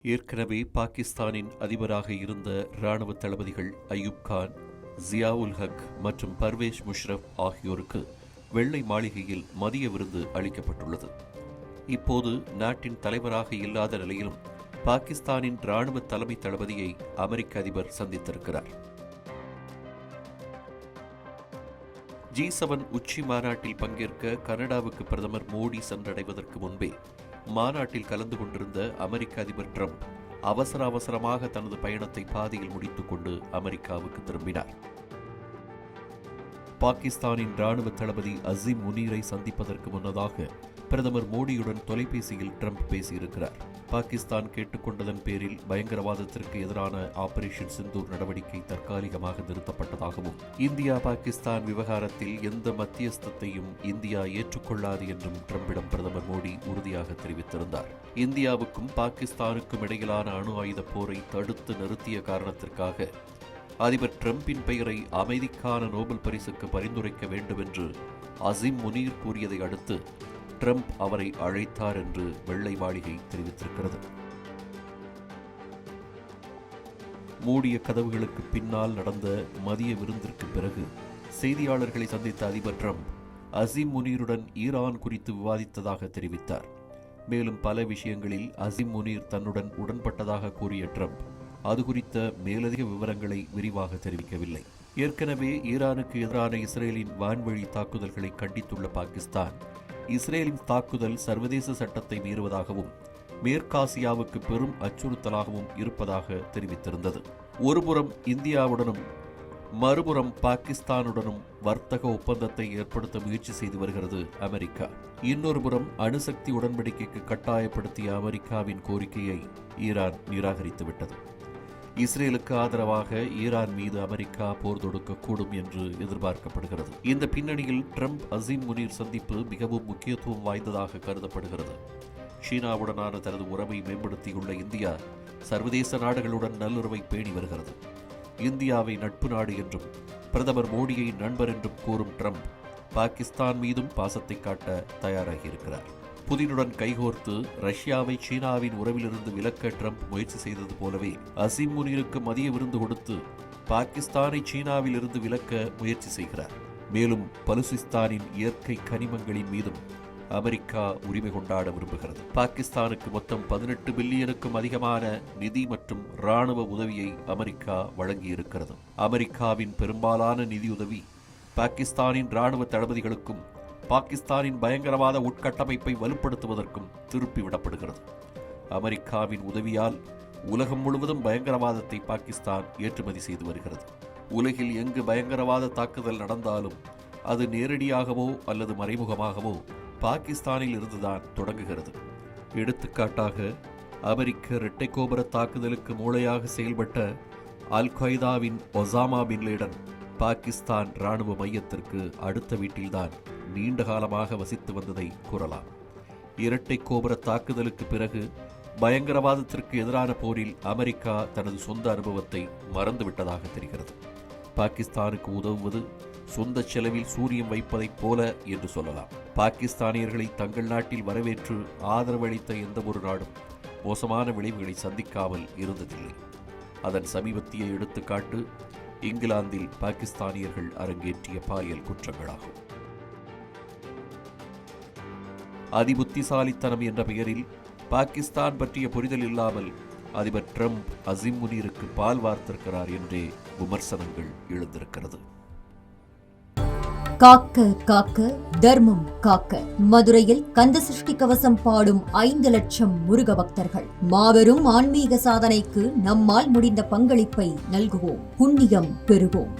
ஏற்கனவே பாகிஸ்தானின் அதிபராக இருந்த இராணுவ தளபதிகள் அய்யூப் கான், ஜியா உல் ஹக் மற்றும் பர்வேஸ் முஷரப் ஆகியோருக்கு வெள்ளை மாளிகையில் மதிய விருந்து அளிக்கப்பட்டுள்ளது. இப்போது நாட்டின் தலைவராக இல்லாத நிலையிலும் பாகிஸ்தானின் இராணுவ தலைமை தளபதியை அமெரிக்க அதிபர் சந்தித்திருக்கிறார். G7 உச்சி மாநாட்டில் பங்கேற்க கனடாவுக்கு பிரதமர் மோடி சென்றடைவதற்கு முன்பே மாநாட்டில் கலந்து கொண்டிருந்த அமெரிக்க அதிபர் ட்ரம்ப் அவசரமாக தனது பயணத்தை பாதியில் முடித்துக் கொண்டு அமெரிக்காவுக்கு திரும்பினார். பாகிஸ்தானின் இராணுவ தளபதி அசீம் முனீரை சந்திப்பதற்கு முன்னதாக பிரதமர் மோடியுடன் தொலைபேசியில் ட்ரம்ப் பேசியிருக்கிறார். பாகிஸ்தான் கேட்டுக்கொண்டதன் பேரில் பயங்கரவாதத்திற்கு எதிரான ஆபரேஷன் சிந்தூர் நடவடிக்கை தற்காலிகமாக நிறுத்தப்பட்டதாகவும், இந்தியா பாகிஸ்தான் விவகாரத்தில் எந்த மத்தியஸ்தத்தையும் இந்தியா ஏற்றுக்கொள்ளாது என்றும் ட்ரம்பிடம் பிரதமர் மோடி உறுதியாக தெரிவித்திருந்தார். இந்தியாவுக்கும் பாகிஸ்தானுக்கும் இடையிலான அணு ஆயுத போரை தடுத்து நிறுத்திய காரணத்திற்காக அதிபர் ட்ரம்பின் பெயரை அமைதிக்கான நோபல் பரிசுக்கு பரிந்துரைக்க வேண்டும் என்று அசீம் முனீர் கூறியதை அடுத்து ட்ரம்ப் அவரை அழைத்தார் என்று வெள்ளை மாளிகை தெரிவித்திருக்கிறது. மூடிய கதவுகளுக்கு பின்னால் நடந்த மதிய விருந்திற்கு பிறகு செய்தியாளர்களை சந்தித்த அதிபர் ட்ரம்ப் அசீம் முனீருடன் ஈரான் குறித்து விவாதித்ததாக தெரிவித்தார். மேலும் பல விஷயங்களில் அசீம் முனீர் தன்னுடன் உடன்பட்டதாக கூறிய ட்ரம்ப் அது குறித்த மேலதிக விவரங்களை விரிவாக தெரிவிக்கவில்லை. ஏற்கனவே ஈரானுக்கு எதிரான இஸ்ரேலின் வான்வழி தாக்குதல்களை கண்டித்துள்ள பாகிஸ்தான், இஸ்ரேலின் தாக்குதல் சர்வதேச சட்டத்தை மீறுவதாகவும் மேற்காசியாவுக்கு பெரும் அச்சுறுத்தலாகவும் இருப்பதாக தெரிவித்திருந்தது. ஒருபுறம் இந்தியாவுடனும் மறுபுறம் பாகிஸ்தானுடனும் வர்த்தக ஒப்பந்தத்தை ஏற்படுத்த முயற்சி செய்து வருகிறது அமெரிக்கா. இன்னொருபுறம் அணுசக்தி உடன்படிக்கைக்கு கட்டாயப்படுத்திய அமெரிக்காவின் கோரிக்கையை ஈரான் நிராகரித்துவிட்டது. இஸ்ரேலுக்கு ஆதரவாக ஈரான் மீது அமெரிக்கா போர் தொடுக்கக்கூடும் என்று எதிர்பார்க்கப்படுகிறது. இந்த பின்னணியில் ட்ரம்ப் அசீம் முனீர் சந்திப்பு மிகவும் முக்கியத்துவம் வாய்ந்ததாக கருதப்படுகிறது. சீனாவுடனான தனது உறவை மேம்படுத்தியுள்ள இந்தியா சர்வதேச நாடுகளுடன் நல்லுறவை பேணி வருகிறது. இந்தியாவை நட்பு நாடு என்றும் பிரதமர் மோடியை நண்பர் என்றும் கூறும் ட்ரம்ப் பாகிஸ்தான் மீதும் பாசத்தை காட்ட தயாராகியிருக்கிறார். புதினுடன் கைகோர்த்து ரஷ்யாவை சீனாவின் உறவிலிருந்து விலக்க ட்ரம்ப் முயற்சி செய்தது போலவே அசீம் முனீருக்கு மதிய விருந்து கொடுத்து பாகிஸ்தானை சீனாவில் இருந்து விலக்க முயற்சி செய்கிறார். மேலும் பலுசிஸ்தானின் இயற்கை கனிமங்களின் மீதும் அமெரிக்கா உரிமை கொண்டாட விரும்புகிறது. பாகிஸ்தானுக்கு மொத்தம் 18 பில்லியனுக்கும் அதிகமான நிதி மற்றும் இராணுவ உதவியை அமெரிக்கா வழங்கியிருக்கிறது. அமெரிக்காவின் பெரும்பாலான நிதியுதவி பாகிஸ்தானின் இராணுவ தளபதிகளுக்கும் பாகிஸ்தானின் பயங்கரவாத உட்கட்டமைப்பை வலுப்படுத்துவதற்கும் திருப்பிவிடப்படுகிறது. அமெரிக்காவின் உதவியால் உலகம் முழுவதும் பயங்கரவாதத்தை பாகிஸ்தான் ஏற்றுமதி செய்து வருகிறது. உலகில் எங்கு பயங்கரவாத தாக்குதல் நடந்தாலும் அது நேரடியாகவோ அல்லது மறைமுகமாகவோ பாகிஸ்தானில் இருந்துதான் தொடங்குகிறது. எடுத்துக்காட்டாக அமெரிக்க இரட்டை கோபுர தாக்குதலுக்கு மூளையாக செயல்பட்ட அல் கொய்தாவின் ஒசாமா பின் லேடன் பாகிஸ்தான் இராணுவ மையத்திற்கு அடுத்த வீட்டில்தான் நீண்ட காலமாக வசித்து வந்ததை கூறலாம். இரட்டை கோபுர தாக்குதலுக்கு பிறகு பயங்கரவாதத்திற்கு எதிரான போரில் அமெரிக்கா தனது சொந்த அனுபவத்தை மறந்துவிட்டதாக தெரிகிறது. பாகிஸ்தானுக்கு உதவுவது சொந்த செலவில் சூரியம் வைப்பதைப் போல என்று சொல்லலாம். பாகிஸ்தானியர்களை தங்கள் நாட்டில் வரவேற்று ஆதரவளித்த எந்த ஒரு நாடும் மோசமான விளைவுகளை சந்திக்காமல் இருந்ததில்லை. அதன் சமீபத்திய எடுத்துக்காட்டு இங்கிலாந்தில் பாகிஸ்தானியர்கள் அரங்கேற்றிய பாலியல் குற்றங்களாகும். அதிபுத்திசாலித்தனம் என்ற பெயரில் பாகிஸ்தான் பற்றிய புரிதல் இல்லாமல் அதிபர் ட்ரம்ப் அசீம் முனீருக்கு பால் வார்த்திருக்கிறார் என்றே விமர்சனங்கள் எழுந்திருக்கிறது. காக்க காக்க தர்மம் காக்க மதுரையில் கந்த சஷ்டி கவசம் பாடும் 5 லட்சம் முருக பக்தர்கள். மாபெரும் ஆன்மீக சாதனைக்கு நம்மால் முடிந்த பங்களிப்பை நல்குவோம், புண்ணியம் பெறுவோம்.